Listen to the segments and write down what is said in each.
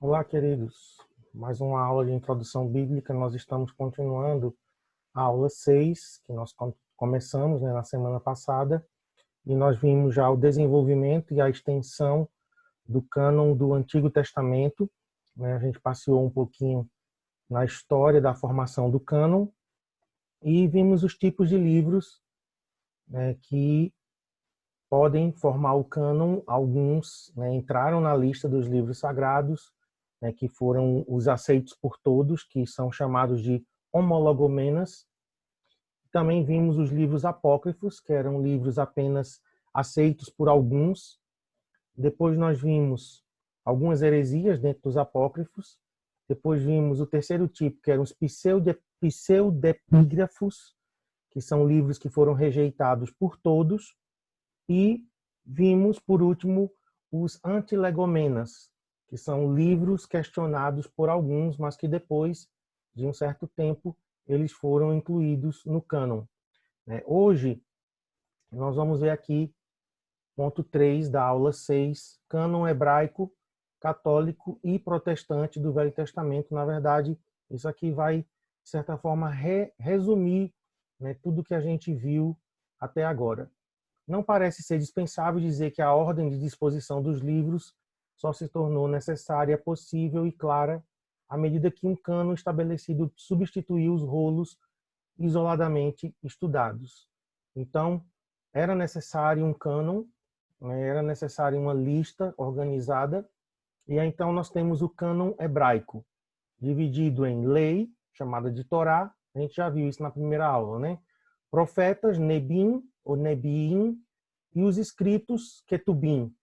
Olá, queridos. Mais uma aula de introdução bíblica. Nós estamos continuando a aula 6, que nós começamos, na semana passada, e nós vimos já o desenvolvimento e a extensão do cânon do Antigo Testamento. A gente passeou um pouquinho na história da formação do cânon e vimos os tipos de livros, que podem formar o cânon. Alguns, entraram na lista dos livros sagrados, que foram os aceitos por todos, que são chamados de homologomenas. Também vimos os livros apócrifos, que eram livros apenas aceitos por alguns. Depois nós vimos algumas heresias dentro dos apócrifos. Depois vimos o terceiro tipo, que eram os pseudepígrafos, que são livros que foram rejeitados por todos. E vimos, por último, os antilegomenas, que são livros questionados por alguns, mas que depois de um certo tempo eles foram incluídos no cânon. Hoje, nós vamos ver aqui ponto 3 da aula 6, cânon hebraico, católico e protestante do Velho Testamento. Na verdade, isso aqui vai, de certa forma, resumir, tudo que a gente viu até agora. Não parece ser dispensável dizer que a ordem de disposição dos livros só se tornou necessária, possível e clara à medida que um cânon estabelecido substituiu os rolos isoladamente estudados. Então, era necessário um cânon, era necessário uma lista organizada, e aí, então nós temos o cânon hebraico, dividido em lei, chamada de Torá. A gente já viu isso na primeira aula, Profetas, Nebim, ou Nebiim, e os escritos, Ketubim.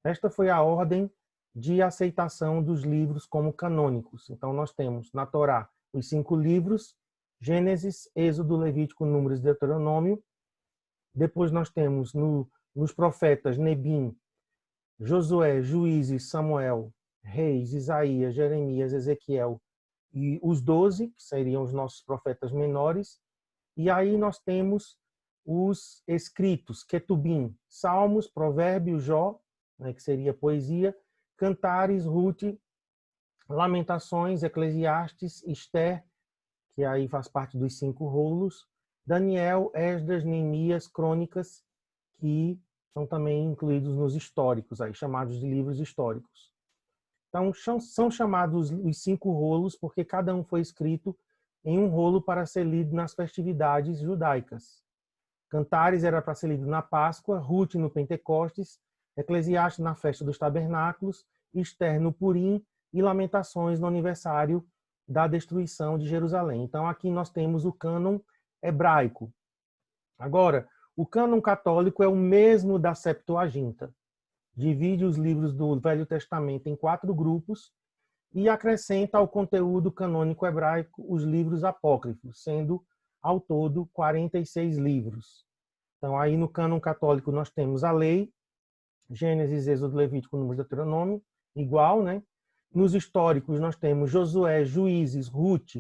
Esta foi a ordem de aceitação dos livros como canônicos. Então, nós temos na Torá os 5 livros, Gênesis, Êxodo, Levítico, Números e Deuteronômio. Depois nós temos nos profetas Nebim, Josué, Juízes, Samuel, Reis, Isaías, Jeremias, Ezequiel e os 12, que seriam os nossos profetas menores. E aí nós temos os escritos, Ketubim, Salmos, Provérbios, Jó, que seria poesia, Cantares, Ruth, Lamentações, Eclesiastes, Esther, que aí faz parte dos 5 rolos, Daniel, Esdras, Neemias, Crônicas, que são também incluídos nos históricos, aí, chamados de livros históricos. Então, são chamados os 5 rolos porque cada um foi escrito em um rolo para ser lido nas festividades judaicas. Cantares era para ser lido na Páscoa, Ruth no Pentecostes, Eclesiastes na festa dos tabernáculos, Esther no Purim e Lamentações no aniversário da destruição de Jerusalém. Então aqui nós temos o cânon hebraico. Agora, o cânon católico é o mesmo da Septuaginta. Divide os livros do Velho Testamento em 4 grupos e acrescenta ao conteúdo canônico hebraico os livros apócrifos, sendo ao todo 46 livros. Então, aí no cânon católico nós temos a lei, Gênesis, Êxodo, Levítico, Números, Deuteronômio, igual, Nos históricos nós temos Josué, Juízes, Ruth,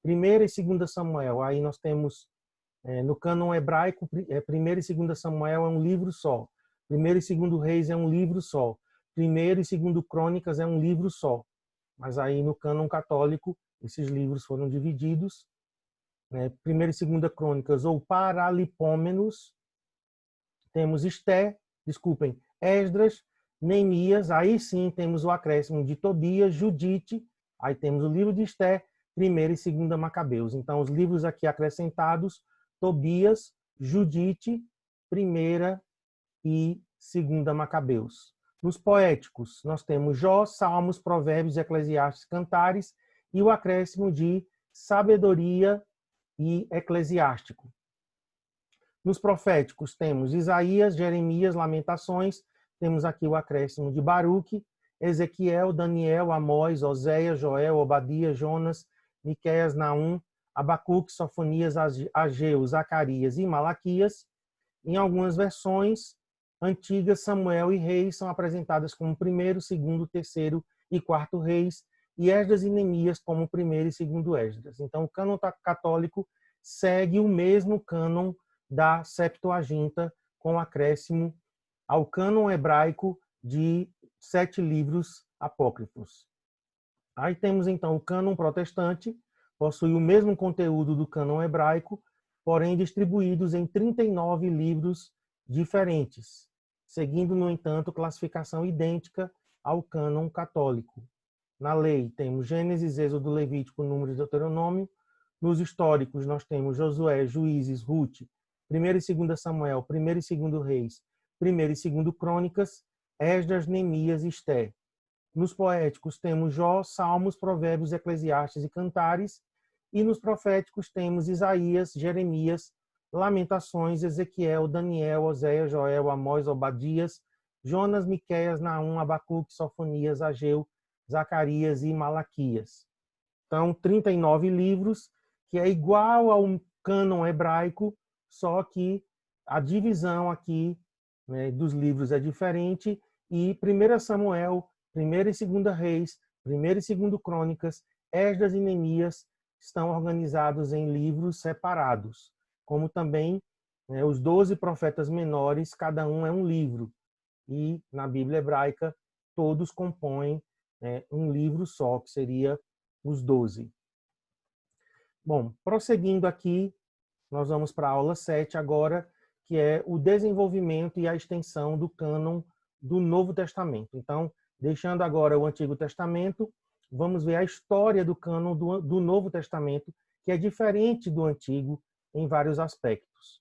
1ª e 2ª Samuel. Aí nós temos, no cânon hebraico, 1ª e 2ª Samuel é um livro só. 1º e 2º Reis é um livro só. 1º e 2º Crônicas é um livro só. Mas aí no cânon católico, esses livros foram divididos. 1ª e 2ª Crônicas, ou Paralipômenos. Temos Esdras, Neemias, aí sim temos o acréscimo de Tobias, Judite, aí temos o livro de Esther, 1ª e 2ª Macabeus. Então, os livros aqui acrescentados, Tobias, Judite, 1ª e 2ª Macabeus. Nos poéticos, nós temos Jó, Salmos, Provérbios, Eclesiastes, Cantares e o acréscimo de Sabedoria e Eclesiástico. Nos proféticos temos Isaías, Jeremias, Lamentações, temos aqui o acréscimo de Baruque, Ezequiel, Daniel, Amós, Oséias, Joel, Obadias, Jonas, Miqueias, Naum, Abacuque, Sofonias, Ageu, Zacarias e Malaquias. Em algumas versões antigas, Samuel e Reis são apresentadas como 1º, 2º, 3º e 4º Reis, e Esdras e Neemias como 1º e 2º Esdras. Então, o cânon católico segue o mesmo cânon da Septuaginta, com acréscimo ao cânon hebraico de 7 livros apócrifos. Aí temos então o cânon protestante, possui o mesmo conteúdo do cânon hebraico, porém distribuídos em 39 livros diferentes, seguindo, no entanto, classificação idêntica ao cânon católico. Na lei temos Gênesis, Êxodo, Levítico, Números e Deuteronômio. Nos históricos nós temos Josué, Juízes, Rute, 1º e 2º Samuel, 1º e 2º Reis, 1º e 2º Crônicas, Esdras, Neemias e Esté. Nos poéticos temos Jó, Salmos, Provérbios, Eclesiastes e Cantares. E nos proféticos temos Isaías, Jeremias, Lamentações, Ezequiel, Daniel, Oséias, Joel, Amós, Obadias, Jonas, Miqueias, Naum, Abacuque, Sofonias, Ageu, Zacarias e Malaquias. Então, 39 livros, que é igual ao cânon hebraico, só que a divisão aqui, né, dos livros é diferente, e 1 Samuel, 1ª e 2ª Reis, 1º e 2º Crônicas, Esdras e Neemias estão organizados em livros separados, como também, né, os 12 profetas menores, cada um é um livro, e na Bíblia hebraica todos compõem, né, um livro só, que seria os 12. Bom, prosseguindo aqui, nós vamos para a aula 7 agora, que é o desenvolvimento e a extensão do cânon do Novo Testamento. Então, deixando agora o Antigo Testamento, vamos ver a história do cânon do Novo Testamento, que é diferente do Antigo em vários aspectos.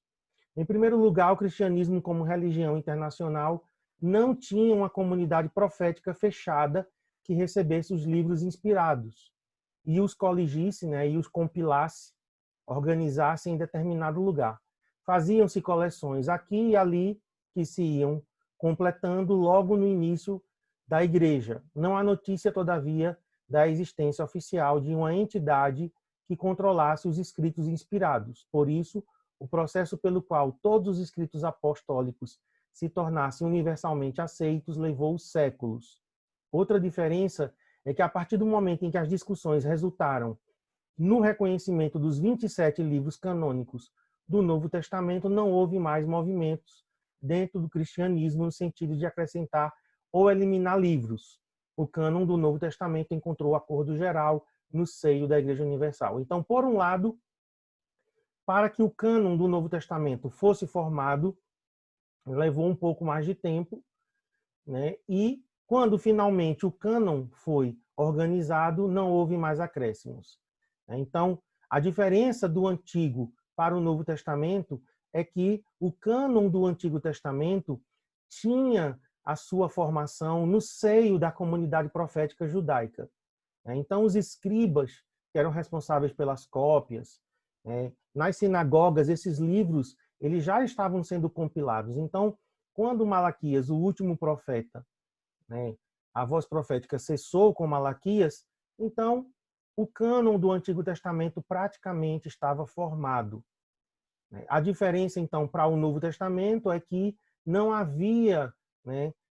Em primeiro lugar, o cristianismo como religião internacional não tinha uma comunidade profética fechada que recebesse os livros inspirados e os coligisse, né, e os compilasse, organizasse em determinado lugar. Faziam-se coleções aqui e ali que se iam completando logo no início da igreja. Não há notícia, todavia, da existência oficial de uma entidade que controlasse os escritos inspirados. Por isso, o processo pelo qual todos os escritos apostólicos se tornassem universalmente aceitos levou séculos. Outra diferença é que, a partir do momento em que as discussões resultaram no reconhecimento dos 27 livros canônicos do Novo Testamento, não houve mais movimentos dentro do cristianismo no sentido de acrescentar ou eliminar livros. O cânon do Novo Testamento encontrou acordo geral no seio da Igreja Universal. Então, por um lado, para que o cânon do Novo Testamento fosse formado, levou um pouco mais de tempo, né? E quando finalmente o cânon foi organizado, não houve mais acréscimos. Então, a diferença do Antigo para o Novo Testamento é que o cânon do Antigo Testamento tinha a sua formação no seio da comunidade profética judaica. Então, os escribas, que eram responsáveis pelas cópias, nas sinagogas, esses livros eles já estavam sendo compilados. Então, quando Malaquias, o último profeta, a voz profética cessou com Malaquias, então o cânon do Antigo Testamento praticamente estava formado. A diferença, então, para o Novo Testamento é que não havia,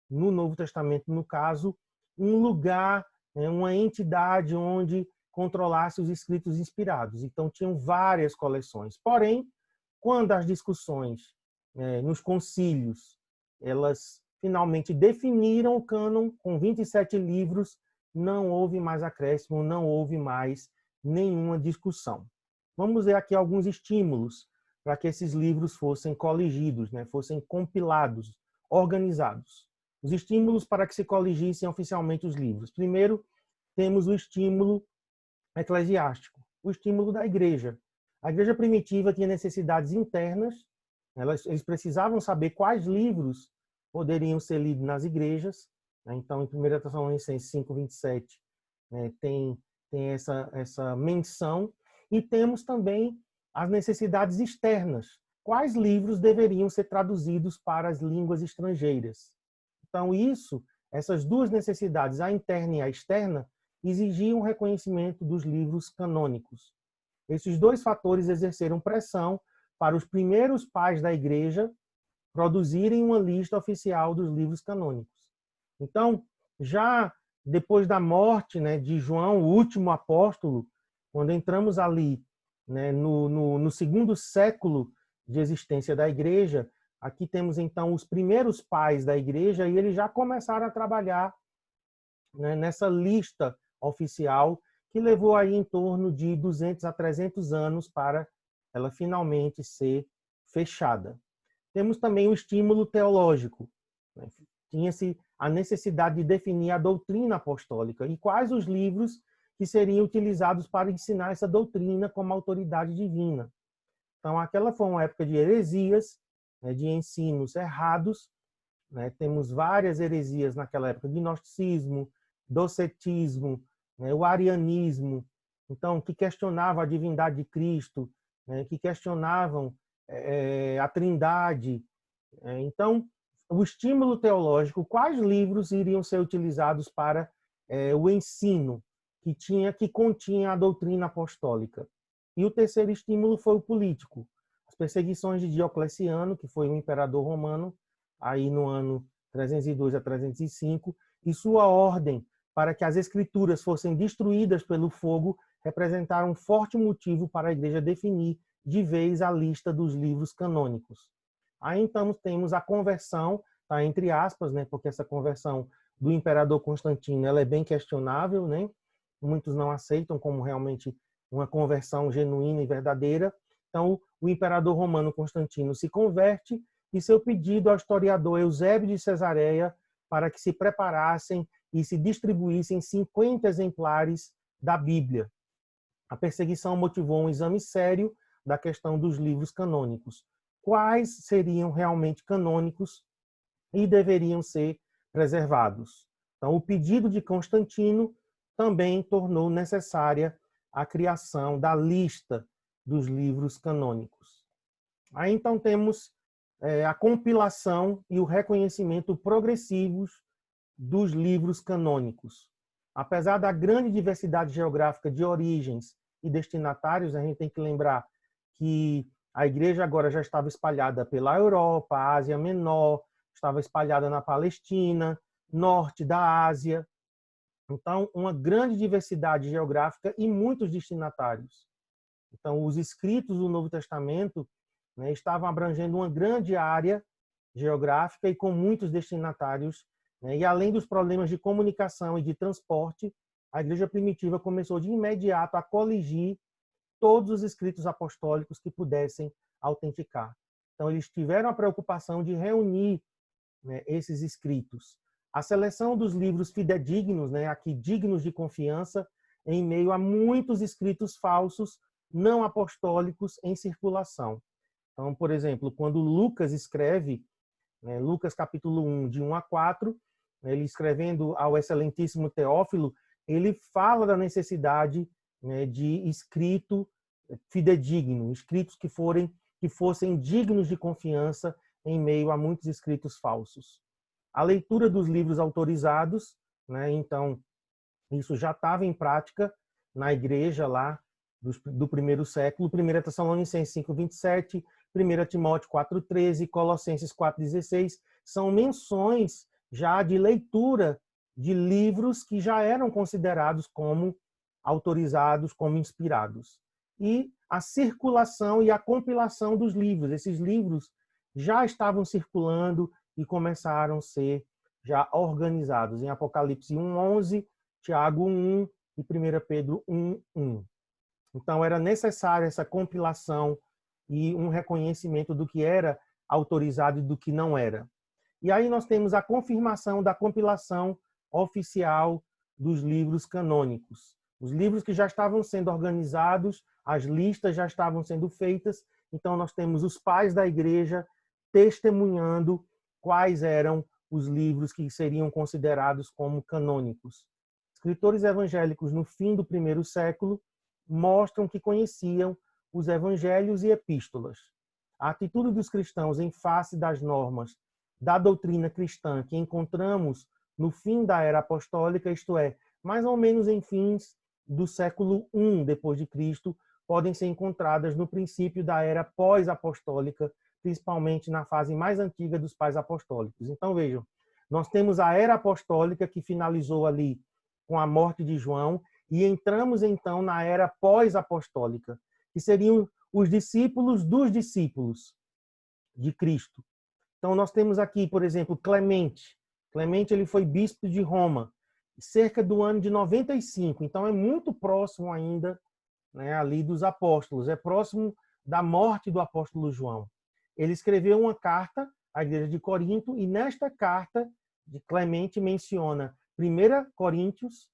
no Novo Testamento, no caso, um lugar, uma entidade onde controlasse os escritos inspirados. Então, tinham várias coleções. Porém, quando as discussões nos concílios, elas finalmente definiram o cânon com 27 livros, não houve mais acréscimo, não houve mais nenhuma discussão. Vamos ver aqui alguns estímulos para que esses livros fossem coligidos, fossem compilados, organizados. Os estímulos para que se coligissem oficialmente os livros. Primeiro, temos o estímulo eclesiástico, o estímulo da igreja. A igreja primitiva tinha necessidades internas, eles precisavam saber quais livros poderiam ser lidos nas igrejas. Então, em 1 Tessalonicenses 5:27, tem essa menção. E temos também as necessidades externas. Quais livros deveriam ser traduzidos para as línguas estrangeiras? Então, essas duas necessidades, a interna e a externa, exigiam o reconhecimento dos livros canônicos. Esses dois fatores exerceram pressão para os primeiros pais da igreja produzirem uma lista oficial dos livros canônicos. Então, já depois da morte de João, o último apóstolo, quando entramos ali no segundo século de existência da igreja, aqui temos então os primeiros pais da igreja e eles já começaram a trabalhar nessa lista oficial, que levou aí em torno de 200 a 300 anos para ela finalmente ser fechada. Temos também o estímulo teológico. Tinha-se a necessidade de definir a doutrina apostólica e quais os livros que seriam utilizados para ensinar essa doutrina como autoridade divina. Então, aquela foi uma época de heresias, de ensinos errados. Temos várias heresias naquela época: gnosticismo, docetismo, o arianismo, então, que questionavam a divindade de Cristo, que questionavam a Trindade. Então, o estímulo teológico, quais livros iriam ser utilizados para o ensino que continha a doutrina apostólica? E o terceiro estímulo foi o político. As perseguições de Diocleciano, que foi um imperador romano, aí no ano 302 a 305, e sua ordem para que as escrituras fossem destruídas pelo fogo representaram um forte motivo para a Igreja definir de vez a lista dos livros canônicos. Aí então temos a conversão, tá, entre aspas, porque essa conversão do imperador Constantino ela é bem questionável, muitos não aceitam como realmente uma conversão genuína e verdadeira. Então, o imperador romano Constantino se converte e seu pedido ao historiador Eusébio de Cesareia para que se preparassem e se distribuíssem 50 exemplares da Bíblia. A perseguição motivou um exame sério da questão dos livros canônicos. Quais seriam realmente canônicos e deveriam ser preservados? Então, o pedido de Constantino também tornou necessária a criação da lista dos livros canônicos. Aí então temos a compilação e o reconhecimento progressivos dos livros canônicos. Apesar da grande diversidade geográfica de origens e destinatários, a gente tem que lembrar que a igreja agora já estava espalhada pela Europa, Ásia Menor, estava espalhada na Palestina, norte da Ásia. Então, uma grande diversidade geográfica e muitos destinatários. Então, os escritos do Novo Testamento estavam abrangendo uma grande área geográfica e com muitos destinatários. E além dos problemas de comunicação e de transporte, a igreja primitiva começou de imediato a coligir todos os escritos apostólicos que pudessem autenticar. Então, eles tiveram a preocupação de reunir esses escritos. A seleção dos livros fidedignos, aqui dignos de confiança, em meio a muitos escritos falsos, não apostólicos em circulação. Então, por exemplo, quando Lucas escreve, Lucas capítulo 1, de 1 a 4, ele escrevendo ao excelentíssimo Teófilo, ele fala da necessidade de escrito fidedigno, escritos que fossem dignos de confiança em meio a muitos escritos falsos. A leitura dos livros autorizados, então, isso já estava em prática na igreja lá do primeiro século, 1 Tessalonicenses 5:27, 1 Timóteo 4:13, Colossenses 4:16, são menções já de leitura de livros que já eram considerados como autorizados, como inspirados. E a circulação e a compilação dos livros. Esses livros já estavam circulando e começaram a ser já organizados em Apocalipse 1:11, Tiago 1 e 1 Pedro 1:1. Então, era necessária essa compilação e um reconhecimento do que era autorizado e do que não era. E aí nós temos a confirmação da compilação oficial dos livros canônicos. Os livros que já estavam sendo organizados, as listas já estavam sendo feitas, então nós temos os pais da igreja testemunhando quais eram os livros que seriam considerados como canônicos. Escritores evangélicos no fim do primeiro século mostram que conheciam os evangelhos e epístolas. A atitude dos cristãos em face das normas da doutrina cristã que encontramos no fim da era apostólica, isto é, mais ou menos em fins do século I depois de Cristo, podem ser encontradas no princípio da era pós-apostólica, principalmente na fase mais antiga dos pais apostólicos. Então, vejam, nós temos a era apostólica que finalizou ali com a morte de João e entramos então na era pós-apostólica, que seriam os discípulos dos discípulos de Cristo. Então, nós temos aqui, por exemplo, Clemente. Clemente ele foi bispo de Roma cerca do ano de 95. Então é muito próximo ainda, né, ali dos apóstolos, é próximo da morte do apóstolo João. Ele escreveu uma carta à igreja de Corinto, e nesta carta de Clemente menciona 1 Coríntios,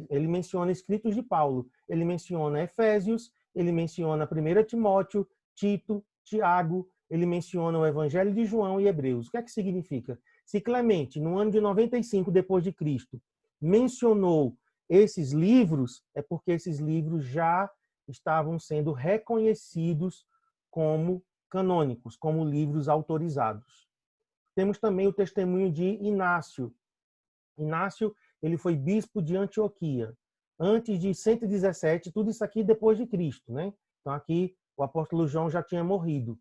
ele menciona escritos de Paulo, ele menciona Efésios, ele menciona 1 Timóteo, Tito, Tiago, ele menciona o Evangelho de João e Hebreus. O que é que significa? Se Clemente, no ano de 95 depois de Cristo, mencionou esses livros, é porque esses livros já estavam sendo reconhecidos como canônicos, como livros autorizados. Temos também o testemunho de Inácio. Inácio, ele foi bispo de Antioquia, antes de 117, tudo isso aqui depois de Cristo, né? Então aqui o apóstolo João já tinha morrido.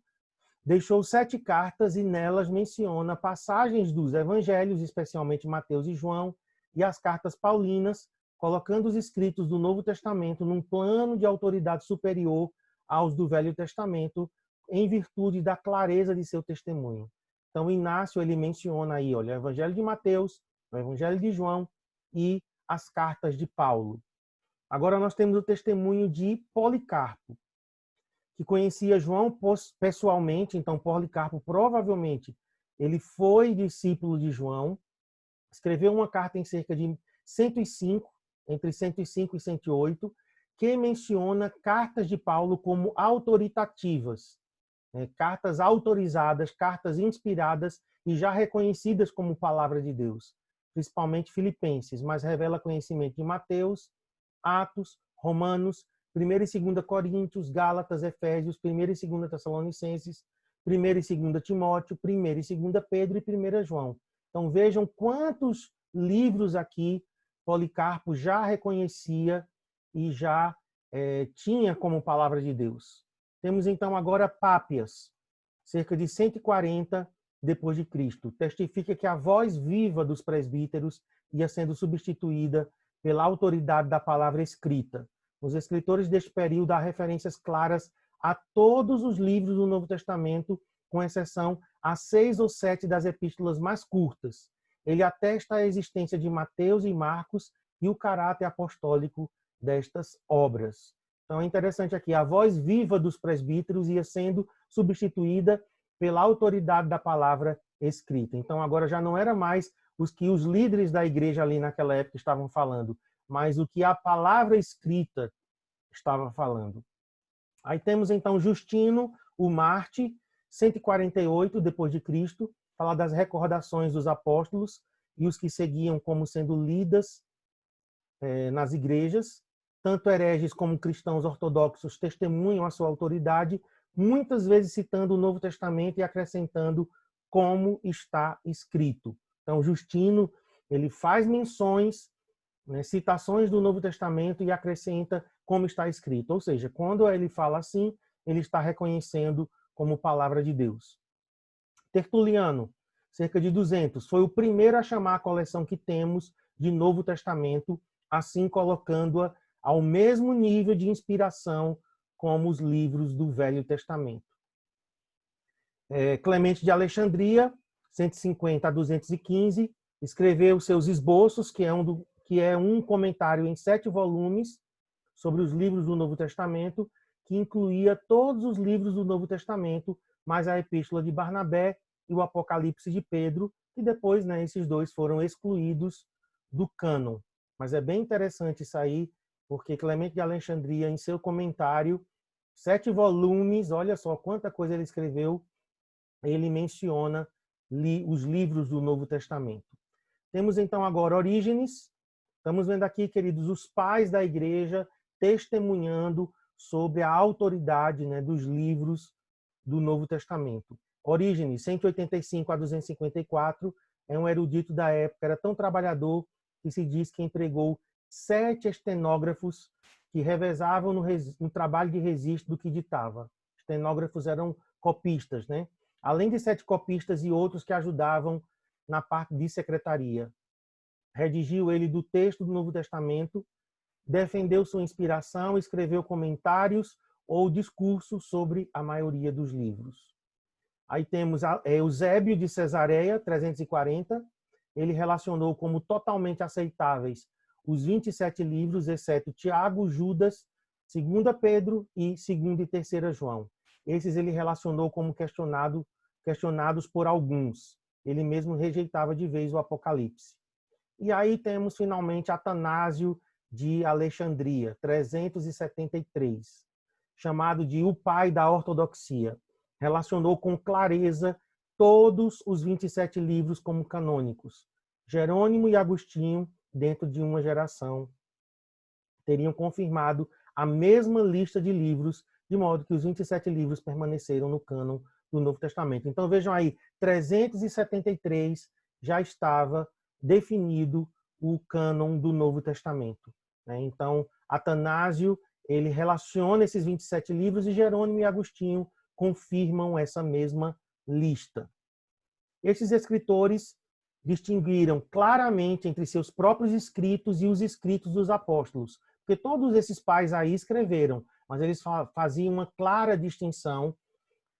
Deixou 7 cartas e nelas menciona passagens dos evangelhos, especialmente Mateus e João, e as cartas paulinas, colocando os escritos do Novo Testamento num plano de autoridade superior aos do Velho Testamento, em virtude da clareza de seu testemunho. Então, Inácio, ele menciona aí, olha, o Evangelho de Mateus, o Evangelho de João e as cartas de Paulo. Agora nós temos o testemunho de Policarpo, que conhecia João pessoalmente. Então, Policarpo provavelmente ele foi discípulo de João, escreveu uma carta em cerca de 105, entre 105 e 108, que menciona cartas de Paulo como autoritativas, cartas autorizadas, cartas inspiradas e já reconhecidas como palavra de Deus, principalmente Filipenses, mas revela conhecimento de Mateus, Atos, Romanos, 1 e 2 Coríntios, Gálatas, Efésios, 1 e 2 Tessalonicenses, 1 e 2 Timóteo, 1 e 2 Pedro e 1 João. Então vejam quantos livros aqui Policarpo já reconhecia e já tinha como palavra de Deus. Temos então agora Pápias, cerca de 140 depois de Cristo. Testifica que a voz viva dos presbíteros ia sendo substituída pela autoridade da palavra escrita. Os escritores deste período há referências claras a todos os livros do Novo Testamento, com exceção a 6 ou 7 das epístolas mais curtas. Ele atesta a existência de Mateus e Marcos e o caráter apostólico destas obras. Então é interessante aqui, a voz viva dos presbíteros ia sendo substituída pela autoridade da palavra escrita. Então agora já não era mais os que os líderes da igreja ali naquela época estavam falando, mas o que a palavra escrita estava falando. Aí temos então Justino, o Marte, 148 depois de Cristo, fala das recordações dos apóstolos e os que seguiam como sendo lidas nas igrejas. Tanto hereges como cristãos ortodoxos testemunham a sua autoridade, muitas vezes citando o Novo Testamento e acrescentando como está escrito. Então, Justino, ele faz menções, citações do Novo Testamento e acrescenta como está escrito. Ou seja, quando ele fala assim, ele está reconhecendo como palavra de Deus. Tertuliano, cerca de 200, foi o primeiro a chamar a coleção que temos de Novo Testamento, assim colocando-a ao mesmo nível de inspiração como os livros do Velho Testamento. Clemente de Alexandria, 150 a 215, escreveu seus esboços, que é um comentário em 7 volumes sobre os livros do Novo Testamento, que incluía todos os livros do Novo Testamento, mais a Epístola de Barnabé e o Apocalipse de Pedro, e depois, esses dois foram excluídos do cânon. Mas é bem interessante isso aí, porque Clemente de Alexandria, em seu comentário, 7 volumes, olha só quanta coisa ele escreveu, ele menciona os livros do Novo Testamento. Temos então agora Orígenes. Estamos vendo aqui, queridos, os pais da igreja testemunhando sobre a autoridade dos livros do Novo Testamento. Orígenes, 185 a 254, é um erudito da época, era tão trabalhador que se diz que empregou 7 estenógrafos que revezavam no trabalho de registro do que ditava. Estenógrafos eram copistas, Além de 7 copistas e outros que ajudavam na parte de secretaria. Redigiu ele do texto do Novo Testamento, defendeu sua inspiração, escreveu comentários ou discursos sobre a maioria dos livros. Aí temos Eusébio de Cesareia, 340. ele relacionou como totalmente aceitáveis os 27 livros, exceto Tiago, Judas, 2 Pedro e 2 e 3 João. Esses ele relacionou como questionados por alguns. Ele mesmo rejeitava de vez o Apocalipse. E aí temos finalmente Atanásio de Alexandria, 373, chamado de o pai da ortodoxia. Relacionou com clareza todos os 27 livros como canônicos. Jerônimo e Agostinho, dentro de uma geração, teriam confirmado a mesma lista de livros, de modo que os 27 livros permaneceram no cânon do Novo Testamento. Então vejam aí, 373 já estava definido o cânon do Novo Testamento. Então, Atanásio, ele relaciona esses 27 livros e Jerônimo e Agostinho confirmam essa mesma lista. Estes escritores distinguiram claramente entre seus próprios escritos e os escritos dos apóstolos, porque todos esses pais aí escreveram, mas eles faziam uma clara distinção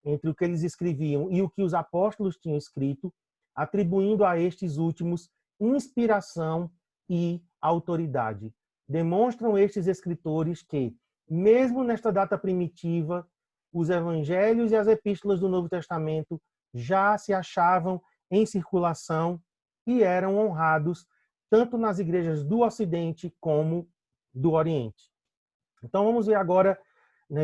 entre o que eles escreviam e o que os apóstolos tinham escrito, atribuindo a estes últimos inspiração e autoridade. Demonstram estes escritores que, mesmo nesta data primitiva, os evangelhos e as epístolas do Novo Testamento já se achavam em circulação e eram honrados tanto nas igrejas do Ocidente como do Oriente. Então vamos ver agora,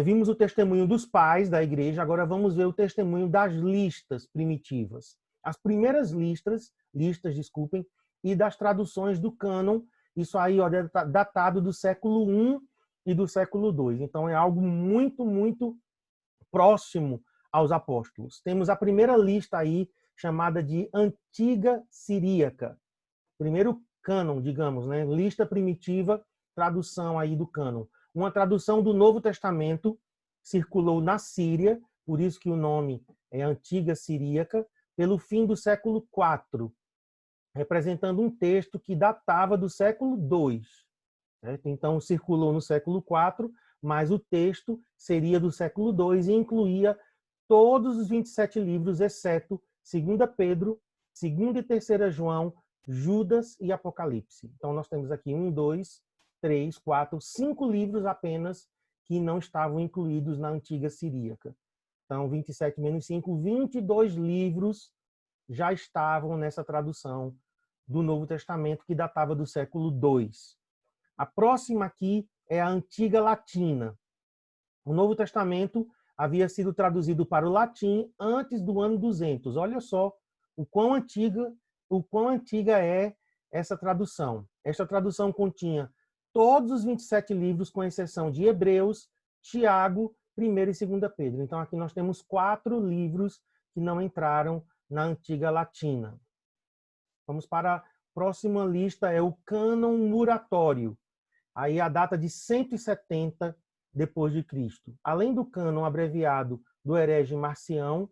vimos o testemunho dos pais da igreja, agora vamos ver o testemunho das listas primitivas. As primeiras listas, e das traduções do cânon, isso aí é datado do século I e do século II. Então é algo muito, muito próximo aos apóstolos. Temos a primeira lista aí, chamada de Antiga Siríaca. Primeiro cânon, digamos, lista primitiva, tradução aí do cânon. Uma tradução do Novo Testamento circulou na Síria, por isso que o nome é Antiga Siríaca, pelo fim do século IV, representando um texto que datava do século II. Certo? Então, circulou no século IV, mas o texto seria do século II e incluía todos os 27 livros, exceto 2 Pedro, 2 e 3 João, Judas e Apocalipse. Então, nós temos aqui 1, 2, 3, 4, 5 livros apenas que não estavam incluídos na Antiga Siríaca. Então, 27 menos 5, 22 livros já estavam nessa tradução do Novo Testamento, que datava do século II. A próxima aqui é a Antiga Latina. O Novo Testamento havia sido traduzido para o latim antes do ano 200. Olha só o quão antiga é essa tradução. Esta tradução continha todos os 27 livros, com exceção de Hebreus, Tiago, 1º e 2 Pedro. Então, aqui nós temos 4 livros que não entraram na Antiga Latina. Vamos para a próxima lista, é o cânon muratório. Aí a data de 170 depois de Cristo. Além do cânon abreviado do herege Marcião,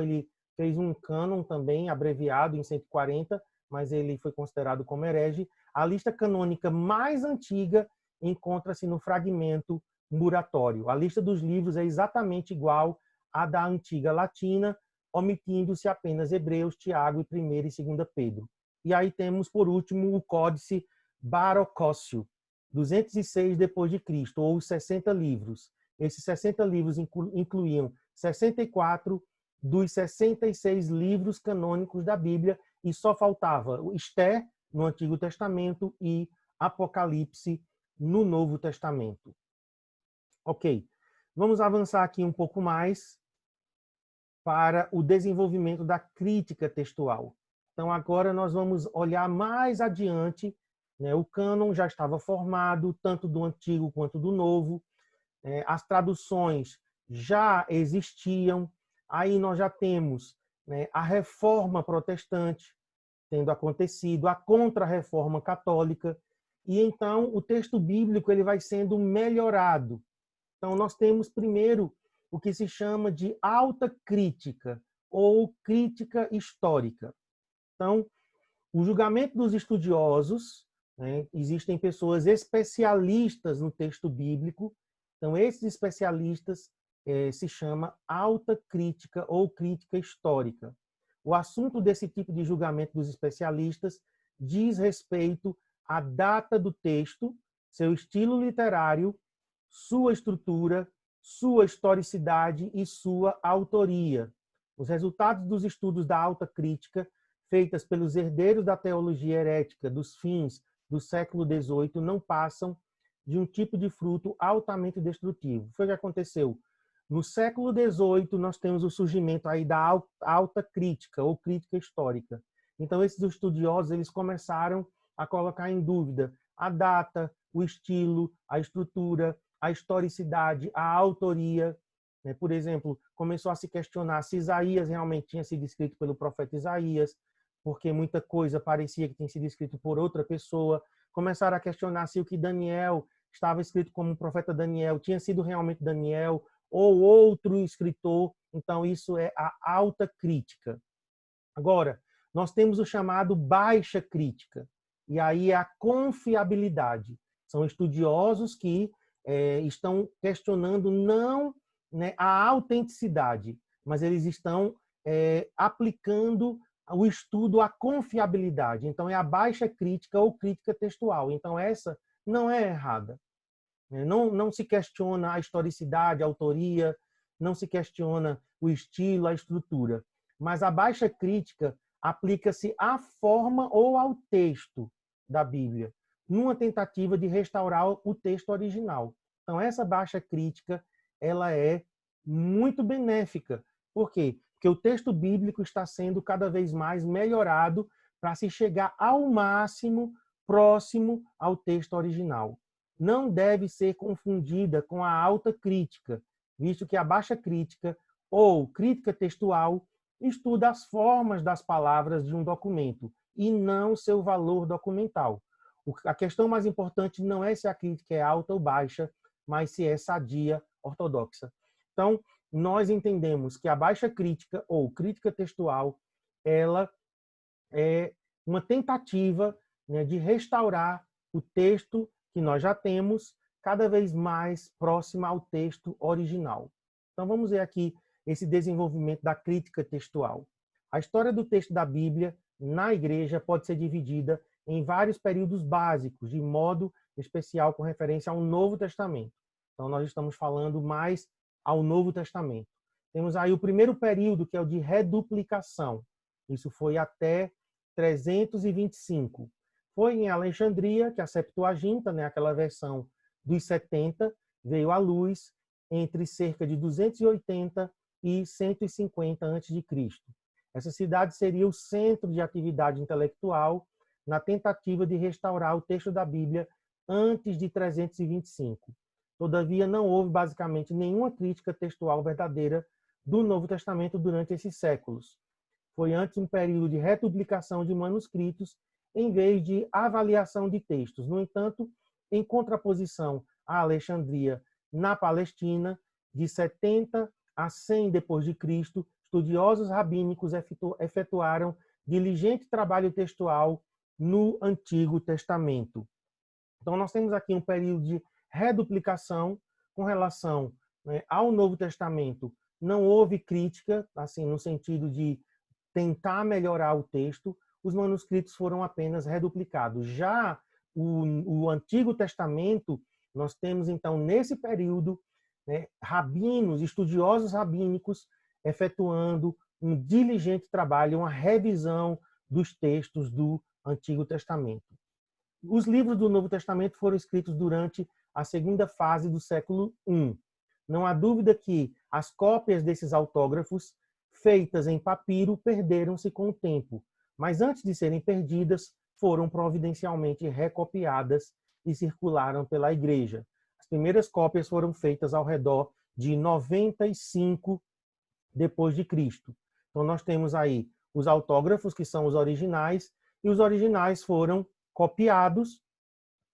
ele fez um cânon também abreviado em 140, mas ele foi considerado como herege. A lista canônica mais antiga encontra-se no fragmento muratório. A lista dos livros é exatamente igual à da Antiga Latina, omitindo-se apenas Hebreus, Tiago e 1º e 2 Pedro. E aí temos, por último, o Códice Barocócio, 206 depois de Cristo, ou os 60 livros. Esses 60 livros incluíam 64 dos 66 livros canônicos da Bíblia, e só faltava Esther, no Antigo Testamento, e Apocalipse, no Novo Testamento. Ok, vamos avançar aqui um pouco mais para o desenvolvimento da crítica textual. Então, agora nós vamos olhar mais adiante. O cânon já estava formado, tanto do Antigo quanto do Novo. As traduções já existiam. Aí nós já temos a Reforma Protestante tendo acontecido, a Contra-Reforma Católica. E então o texto bíblico ele vai sendo melhorado. Então nós temos primeiro o que se chama de alta crítica ou crítica histórica. Então, o julgamento dos estudiosos, existem pessoas especialistas no texto bíblico, então esses especialistas se chama alta crítica ou crítica histórica. o assunto desse tipo de julgamento dos especialistas diz respeito à data do texto, seu estilo literário, sua estrutura, sua historicidade e sua autoria. Os resultados dos estudos da alta crítica, feitas pelos herdeiros da teologia herética dos fins do século XVIII, não passam de um tipo de fruto altamente destrutivo. Foi o que aconteceu. No século XVIII, nós temos o surgimento aí da alta crítica, ou crítica histórica. Então, esses estudiosos eles começaram a colocar em dúvida a data, o estilo, a estrutura, a historicidade, a autoria. Por exemplo, começou a se questionar se Isaías realmente tinha sido escrito pelo profeta Isaías, porque muita coisa parecia que tinha sido escrito por outra pessoa. Começaram a questionar se o que Daniel estava escrito como o profeta Daniel tinha sido realmente Daniel ou outro escritor. Então, isso é a alta crítica. Agora, nós temos o chamado baixa crítica, e aí é a confiabilidade. São estudiosos que estão questionando não, né, a autenticidade, mas eles estão aplicando o estudo à confiabilidade. Então, é a baixa crítica ou crítica textual. Então, essa não é errada. Não se questiona a historicidade, a autoria, não se questiona o estilo, a estrutura. Mas a baixa crítica aplica-se à forma ou ao texto da Bíblia, numa tentativa de restaurar o texto original. Então, essa baixa crítica ela é muito benéfica. Por quê? Porque o texto bíblico está sendo cada vez mais melhorado para se chegar ao máximo próximo ao texto original. Não deve ser confundida com a alta crítica, visto que a baixa crítica ou crítica textual estuda as formas das palavras de um documento e não seu valor documental. A questão mais importante não é se a crítica é alta ou baixa, mas se é sadia, ortodoxa. Então, nós entendemos que a baixa crítica ou crítica textual, ela é uma tentativa, né, de restaurar o texto que nós já temos cada vez mais próximo ao texto original. Então, vamos ver aqui esse desenvolvimento da crítica textual. A história do texto da Bíblia na igreja pode ser dividida em vários períodos básicos, de modo especial com referência ao Novo Testamento. Então, nós estamos falando mais ao Novo Testamento. Temos aí o primeiro período, que é o de reduplicação. Isso foi até 325. Foi em Alexandria que a Septuaginta, né, aquela versão dos 70, veio à luz entre cerca de 280 e 150 a.C. Essa cidade seria o centro de atividade intelectual na tentativa de restaurar o texto da Bíblia antes de 325. Todavia, não houve basicamente nenhuma crítica textual verdadeira do Novo Testamento durante esses séculos. Foi antes um período de republicação de manuscritos em vez de avaliação de textos. No entanto, em contraposição à Alexandria, na Palestina, de 70 a 100 d.C., estudiosos rabínicos efetuaram diligente trabalho textual no Antigo Testamento. Então, nós temos aqui um período de reduplicação com relação, né, ao Novo Testamento. Não houve crítica, assim, no sentido de tentar melhorar o texto, os manuscritos foram apenas reduplicados. Já o Antigo Testamento, nós temos, então, nesse período, né, rabinos, estudiosos rabínicos, efetuando um diligente trabalho, uma revisão dos textos do Antigo Testamento. Os livros do Novo Testamento foram escritos durante a segunda fase do século I. Não há dúvida que as cópias desses autógrafos, feitas em papiro, perderam-se com o tempo, mas antes de serem perdidas, foram providencialmente recopiadas e circularam pela igreja. As primeiras cópias foram feitas ao redor de 95 depois de Cristo. Então nós temos aí os autógrafos, que são os originais, e os originais foram copiados,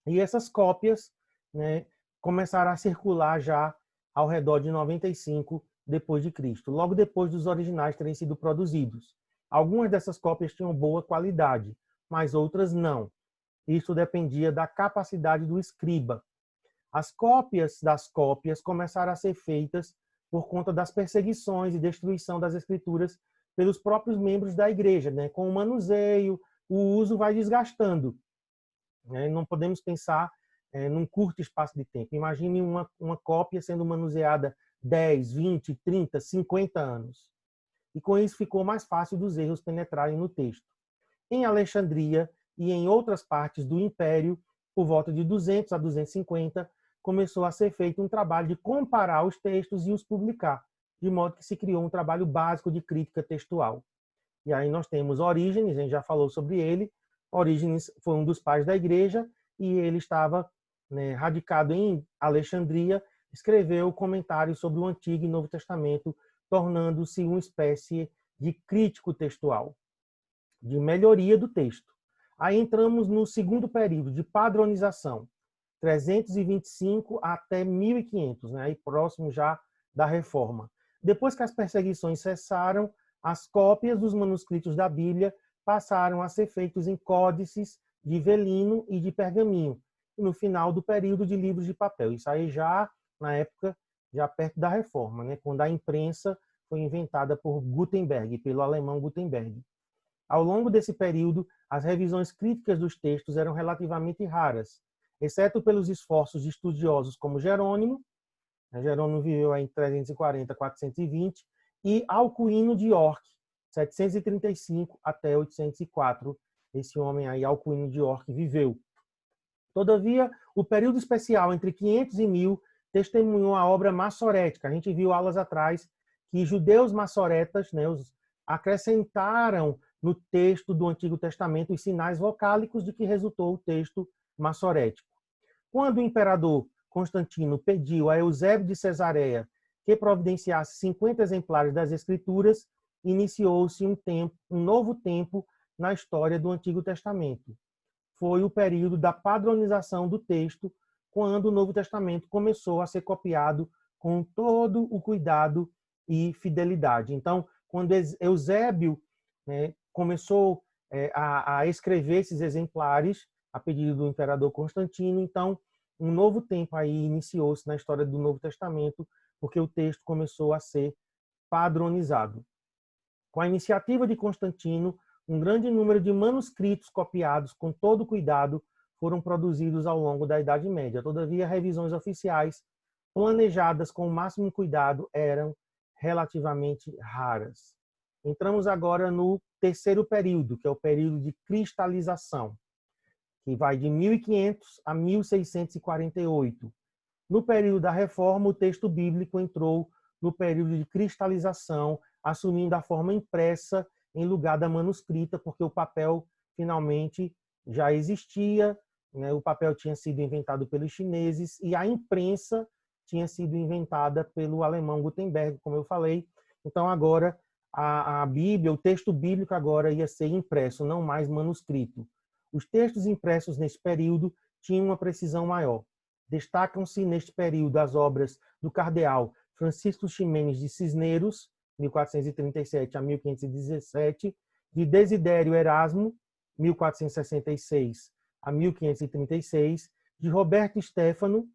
e essas cópias, né, começaram a circular já ao redor de 95 depois de Cristo, logo depois dos originais terem sido produzidos. Algumas dessas cópias tinham boa qualidade, mas outras não. Isso dependia da capacidade do escriba. As cópias das cópias começaram a ser feitas por conta das perseguições e destruição das escrituras pelos próprios membros da igreja, né? Com o manuseio, o uso vai desgastando, né? Não podemos pensar num curto espaço de tempo. Imagine uma cópia sendo manuseada 10, 20, 30, 50 anos. E com isso ficou mais fácil dos erros penetrarem no texto. Em Alexandria e em outras partes do Império, por volta de 200 a 250, começou a ser feito um trabalho de comparar os textos e os publicar, de modo que se criou um trabalho básico de crítica textual. E aí nós temos Orígenes, a gente já falou sobre ele. Orígenes foi um dos pais da igreja e ele estava, né, radicado em Alexandria, escreveu comentários sobre o Antigo e Novo Testamento, tornando-se uma espécie de crítico textual, de melhoria do texto. Aí entramos no segundo período de padronização, 325 até 1500, né, aí próximo já da Reforma. Depois que as perseguições cessaram, as cópias dos manuscritos da Bíblia passaram a ser feitos em códices de velino e de pergaminho, no final do período de livros de papel. Isso aí já na época, já perto da Reforma, né, quando a imprensa foi inventada por Gutenberg, pelo alemão Gutenberg. Ao longo desse período, as revisões críticas dos textos eram relativamente raras, exceto pelos esforços de estudiosos como Jerônimo. Jerônimo viveu em 340 a 420, e Alcuíno de York, 735 até 804. Esse homem aí, Alcuíno de York, viveu. Todavia, o período especial entre 500 e 1000 testemunhou a obra massorética. A gente viu aulas atrás que judeus massoretas, né, acrescentaram no texto do Antigo Testamento os sinais vocálicos de que resultou o texto massorético. Quando o imperador Constantino pediu a Eusébio de Cesareia que providenciasse 50 exemplares das Escrituras, iniciou-se um novo tempo na história do Antigo Testamento. Foi o período da padronização do texto, quando o Novo Testamento começou a ser copiado com todo o cuidado e fidelidade. Então, quando Eusébio, né, começou a escrever esses exemplares, a pedido do imperador Constantino, então, um novo tempo aí iniciou-se na história do Novo Testamento, porque o texto começou a ser padronizado. Com a iniciativa de Constantino, um grande número de manuscritos copiados com todo cuidado foram produzidos ao longo da Idade Média. Todavia, revisões oficiais planejadas com o máximo cuidado eram relativamente raras. Entramos agora no terceiro período, que é o período de cristalização, que vai de 1500 a 1648. No período da Reforma, o texto bíblico entrou no período de cristalização, assumindo a forma impressa em lugar da manuscrita, porque o papel finalmente já existia, né? O papel tinha sido inventado pelos chineses e a imprensa tinha sido inventada pelo alemão Gutenberg, como eu falei. Então agora a Bíblia, o texto bíblico agora ia ser impresso, não mais manuscrito. Os textos impressos nesse período tinham uma precisão maior. Destacam-se neste período as obras do cardeal Francisco Ximenes de Cisneros, 1437 a 1517, de Desidério Erasmo, 1466 a 1536, de Roberto Stefano,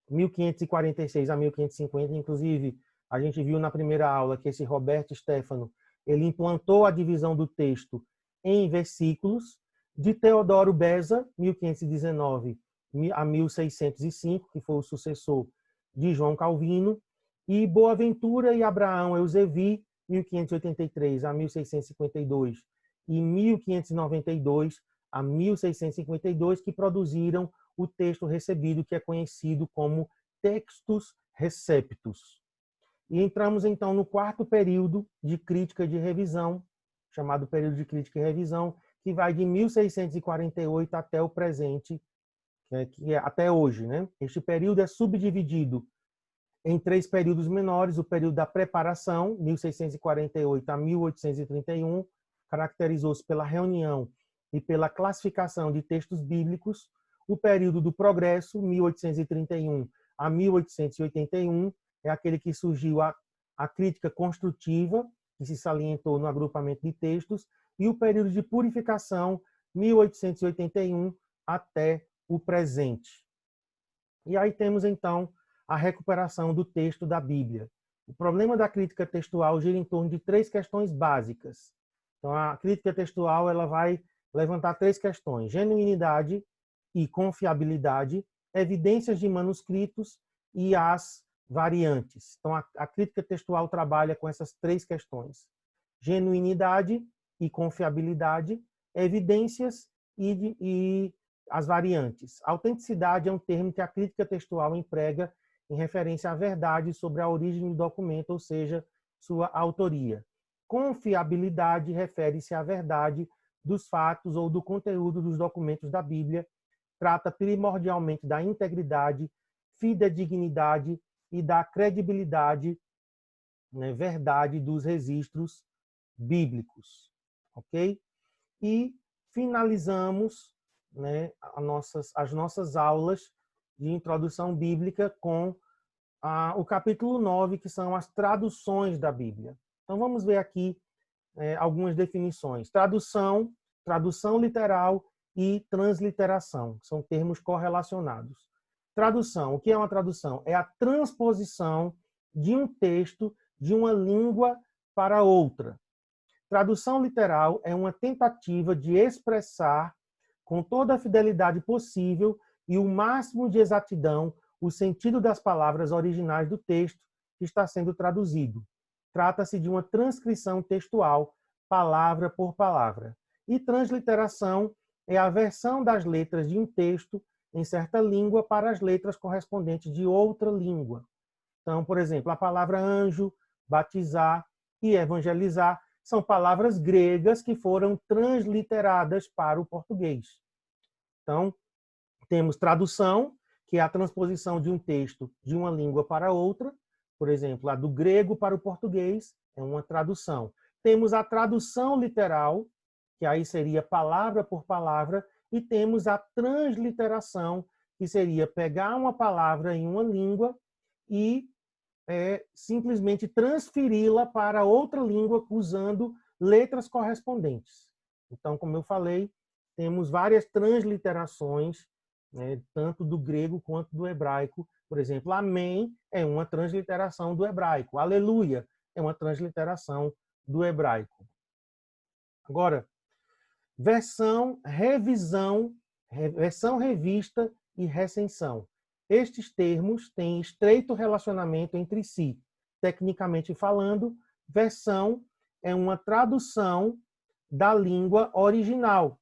1546 a 1550. Inclusive, a gente viu na primeira aula que esse Roberto Stefano, ele implantou a divisão do texto em versículos, de Teodoro Beza, 1519 a 1605, que foi o sucessor de João Calvino, e Boaventura e Abraão Eusebi, 1583 a 1652, e 1592 a 1652, que produziram o texto recebido, que é conhecido como Textus Receptus. E entramos, então, no quarto período de crítica e de revisão, chamado período de crítica e revisão, que vai de 1648 até o presente, que é até hoje, né? Este período é subdividido em 3 períodos menores: o período da preparação, 1648 a 1831, caracterizou-se pela reunião e pela classificação de textos bíblicos; o período do progresso, 1831 a 1881, é aquele que surgiu a crítica construtiva, que se salientou no agrupamento de textos; e o período de purificação, 1881 até o presente. E aí temos, então, a recuperação do texto da Bíblia. O problema da crítica textual gira em torno de 3 questões básicas. Então, a crítica textual ela vai levantar 3 questões: genuinidade e confiabilidade, evidências de manuscritos e as variantes. Então, a crítica textual trabalha com essas 3 questões: genuinidade e confiabilidade, evidências e as variantes. Autenticidade é um termo que a crítica textual emprega em referência à verdade sobre a origem do documento, ou seja, sua autoria. Confiabilidade refere-se à verdade dos fatos ou do conteúdo dos documentos da Bíblia, trata primordialmente da integridade, fidedignidade e da credibilidade, né, verdade dos registros bíblicos, ok? E finalizamos, né, as nossas aulas de introdução bíblica com o capítulo 9, que são as traduções da Bíblia. Então vamos ver aqui algumas definições. Tradução, tradução literal e transliteração, são termos correlacionados. Tradução, o que é uma tradução? É a transposição de um texto de uma língua para outra. Tradução literal é uma tentativa de expressar com toda a fidelidade possível e o máximo de exatidão o sentido das palavras originais do texto que está sendo traduzido. Trata-se de uma transcrição textual, palavra por palavra. E transliteração é a versão das letras de um texto em certa língua para as letras correspondentes de outra língua. Então, por exemplo, a palavra anjo, batizar e evangelizar são palavras gregas que foram transliteradas para o português. Então, temos tradução, que é a transposição de um texto de uma língua para outra. Por exemplo, a do grego para o português é uma tradução. Temos a tradução literal, que aí seria palavra por palavra, e temos a transliteração, que seria pegar uma palavra em uma língua e simplesmente transferi-la para outra língua usando letras correspondentes. Então, como eu falei, temos várias transliterações, né, tanto do grego quanto do hebraico. Por exemplo, amém é uma transliteração do hebraico. Aleluia é uma transliteração do hebraico. Agora, versão, revisão, versão revista e recensão. Estes termos têm estreito relacionamento entre si. Tecnicamente falando, versão é uma tradução da língua original,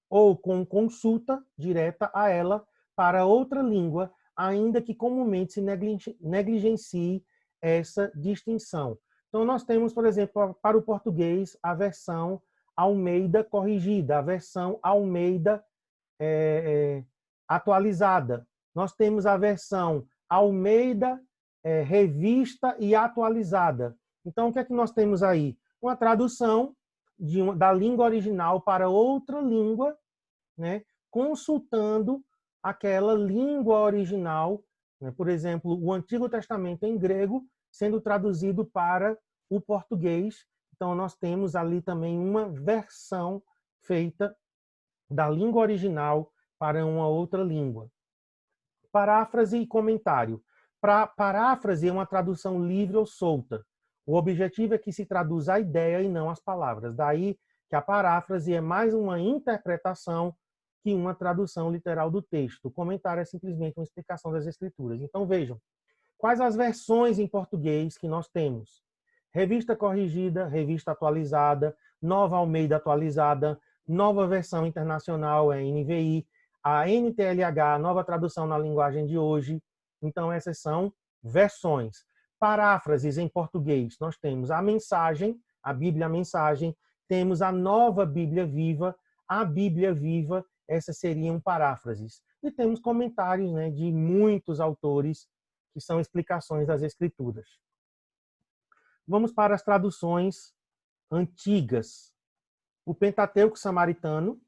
ou com consulta direta a ela para outra língua, ainda que comumente se negligencie essa distinção. Então, nós temos, por exemplo, para o português, a versão Almeida corrigida, a versão Almeida atualizada. Nós temos a versão Almeida revista e atualizada. Então, o que é que nós temos aí? Uma tradução da língua original para outra língua, né, consultando aquela língua original, né, por exemplo, o Antigo Testamento em grego sendo traduzido para o português. Então, nós temos ali também uma versão feita da língua original para uma outra língua. Paráfrase e comentário. Paráfrase é uma tradução livre ou solta. O objetivo é que se traduza a ideia e não as palavras. Daí que a paráfrase é mais uma interpretação que uma tradução literal do texto. O comentário é simplesmente uma explicação das escrituras. Então, vejam, quais as versões em português que nós temos? Revista corrigida, revista atualizada, Nova Almeida atualizada, Nova Versão Internacional, NVI, a NTLH, Nova Tradução na Linguagem de Hoje. Então, essas são versões. Paráfrases em português, nós temos a Mensagem, a Bíblia Mensagem, temos a Nova Bíblia Viva, a Bíblia Viva, essas seriam paráfrases. E temos comentários, né, de muitos autores, que são explicações das Escrituras. Vamos para as traduções antigas. O Pentateuco Samaritano,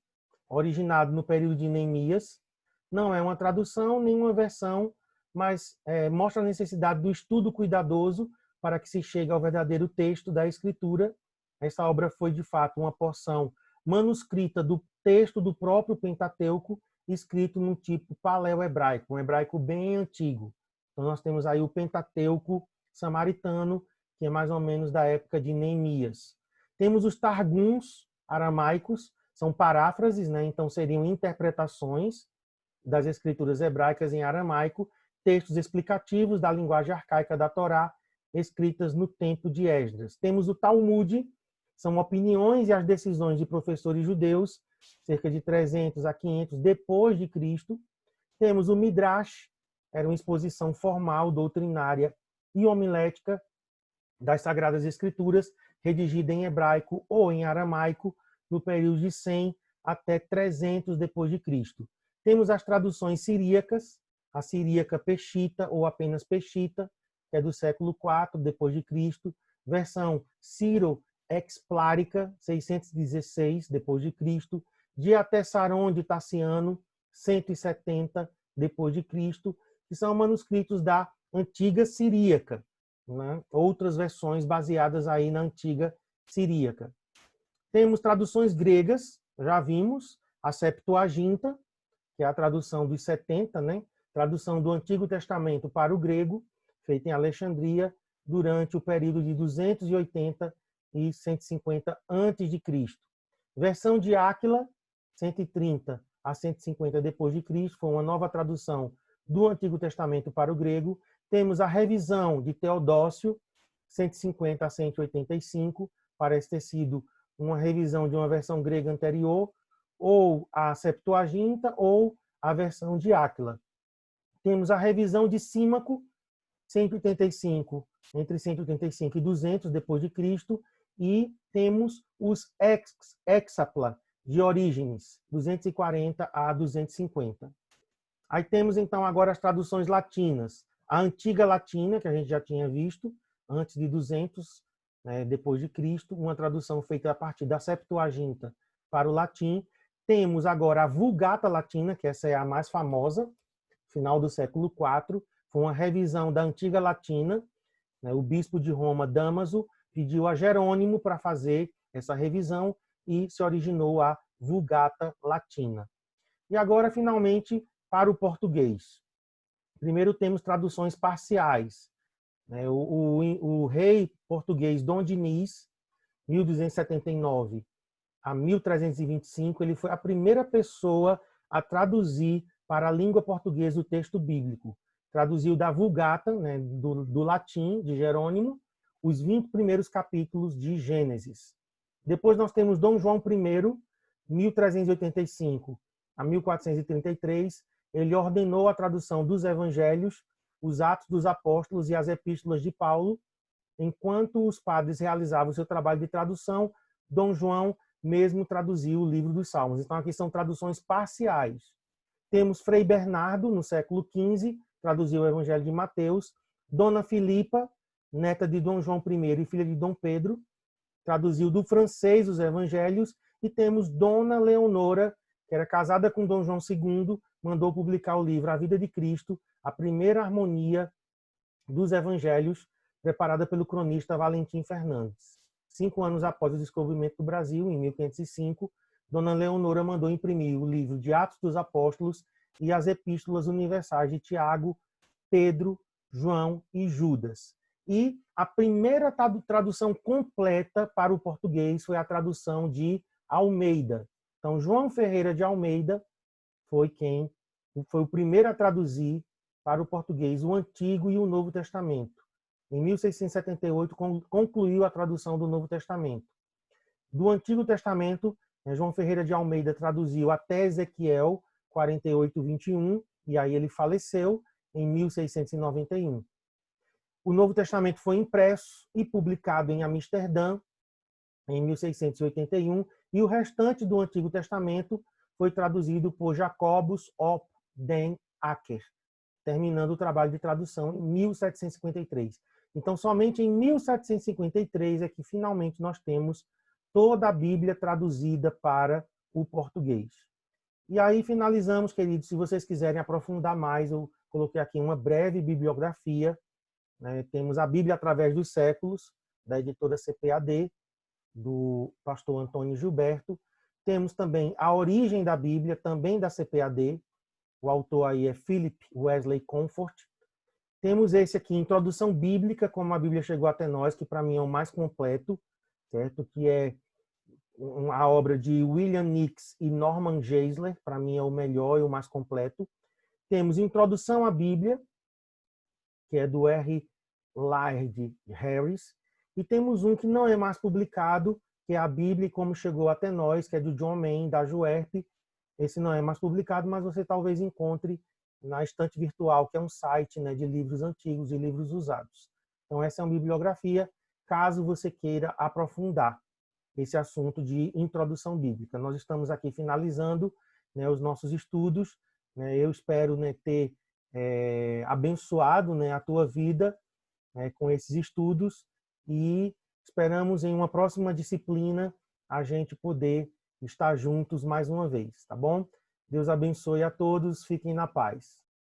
originado no período de Neemias, não é uma tradução, nem uma versão, mas mostra a necessidade do estudo cuidadoso para que se chegue ao verdadeiro texto da Escritura. Essa obra foi, de fato, uma porção manuscrita do texto do próprio Pentateuco, escrito num tipo paleo-hebraico, um hebraico bem antigo. Então, nós temos aí o Pentateuco samaritano, que é mais ou menos da época de Neemias. Temos os Targums aramaicos, são paráfrases, né? Então seriam interpretações das escrituras hebraicas em aramaico, textos explicativos da linguagem arcaica da Torá, escritas no tempo de Esdras. Temos o Talmud, são opiniões e as decisões de professores judeus, cerca de 300 a 500 depois de Cristo. Temos o Midrash, era uma exposição formal, doutrinária e homilética das Sagradas Escrituras, redigida em hebraico ou em aramaico, no período de 100 até 300 depois de Cristo. Temos as traduções siríacas, a siríaca Peshita ou apenas Peshita, que é do século IV depois de Cristo, versão Ciro-Explárica, 616 depois de Cristo, Diatessaron de Taciano, 170 depois de Cristo, que são manuscritos da antiga siríaca, né? Outras versões baseadas aí na antiga siríaca. Temos traduções gregas, já vimos, a Septuaginta, que é a tradução dos 70, né? Tradução do Antigo Testamento para o grego, feita em Alexandria, durante o período de 280 e 150 a.C. Versão de Áquila, 130 a 150 depois de Cristo, foi uma nova tradução do Antigo Testamento para o grego. Temos a revisão de Teodócio, 150 a 185, parece ter sido uma revisão de uma versão grega anterior, ou a Septuaginta, ou a versão de Áquila. Temos a revisão de Símaco, 185, entre 185 e 200 depois de Cristo, e temos os Hexapla de Orígenes, 240 a 250. Aí temos então agora as traduções latinas. A antiga latina, que a gente já tinha visto, antes de 200, né, depois de Cristo, uma tradução feita a partir da Septuaginta para o latim. Temos agora a Vulgata Latina, que essa é a mais famosa, final do século IV, foi uma revisão da antiga latina, né, o bispo de Roma, Damaso, pediu a Jerônimo para fazer essa revisão e se originou a Vulgata Latina. E agora, finalmente, para o português. Primeiro temos traduções parciais. O rei português Dom Diniz, 1279 a 1325, ele foi a primeira pessoa a traduzir para a língua portuguesa o texto bíblico. Traduziu da Vulgata, né, do latim, de Jerônimo, os 20 primeiros capítulos de Gênesis. Depois nós temos Dom João I, 1385 a 1433, ele ordenou a tradução dos evangelhos, os Atos dos Apóstolos e as epístolas de Paulo. Enquanto os padres realizavam o seu trabalho de tradução, Dom João mesmo traduziu o livro dos Salmos. Então aqui são traduções parciais. Temos Frei Bernardo, no século XV, traduziu o Evangelho de Mateus. Dona Filipa, neta de Dom João I e filha de Dom Pedro, traduziu do francês os Evangelhos. E temos Dona Leonora, que era casada com Dom João II, mandou publicar o livro A Vida de Cristo, a primeira harmonia dos Evangelhos, preparada pelo cronista Valentim Fernandes. 5 anos após o descobrimento do Brasil, em 1505, Dona Leonora mandou imprimir o livro de Atos dos Apóstolos e as epístolas universais de Tiago, Pedro, João e Judas. E a primeira tradução completa para o português foi a tradução de Almeida. Então, João Ferreira de Almeida foi o primeiro a traduzir para o português o Antigo e o Novo Testamento. Em 1678, concluiu a tradução do Novo Testamento. Do Antigo Testamento, João Ferreira de Almeida traduziu até Ezequiel 48, 21, e aí ele faleceu em 1691. O Novo Testamento foi impresso e publicado em Amsterdã em 1681, e o restante do Antigo Testamento foi traduzido por Jacobus op den Acker, terminando o trabalho de tradução em 1753. Então, somente em 1753 é que finalmente nós temos toda a Bíblia traduzida para o português. E aí finalizamos, queridos. Se vocês quiserem aprofundar mais, eu coloquei aqui uma breve bibliografia. Temos a Bíblia através dos séculos, da editora CPAD, do pastor Antônio Gilberto. Temos também A Origem da Bíblia, também da CPAD. O autor aí é Philip Wesley Comfort. Temos esse aqui, Introdução Bíblica, como a Bíblia chegou até nós, que para mim é o mais completo, certo? Que é a obra de William Nix e Norman Geisler, para mim é o melhor e o mais completo. Temos Introdução à Bíblia, que é do R. Laird Harris, e temos um que não é mais publicado, que é a Bíblia e Como Chegou até Nós, que é do John Main, da Juerp. Esse não é mais publicado, mas você talvez encontre na Estante Virtual, que é um site, né, de livros antigos e livros usados. Então, essa é uma bibliografia, caso você queira aprofundar esse assunto de introdução bíblica. Nós estamos aqui finalizando, né, os nossos estudos, né, eu espero, né, ter abençoado, né, a tua vida, né, com esses estudos, e esperamos em uma próxima disciplina a gente poder estar juntos mais uma vez, tá bom? Deus abençoe a todos, fiquem na paz.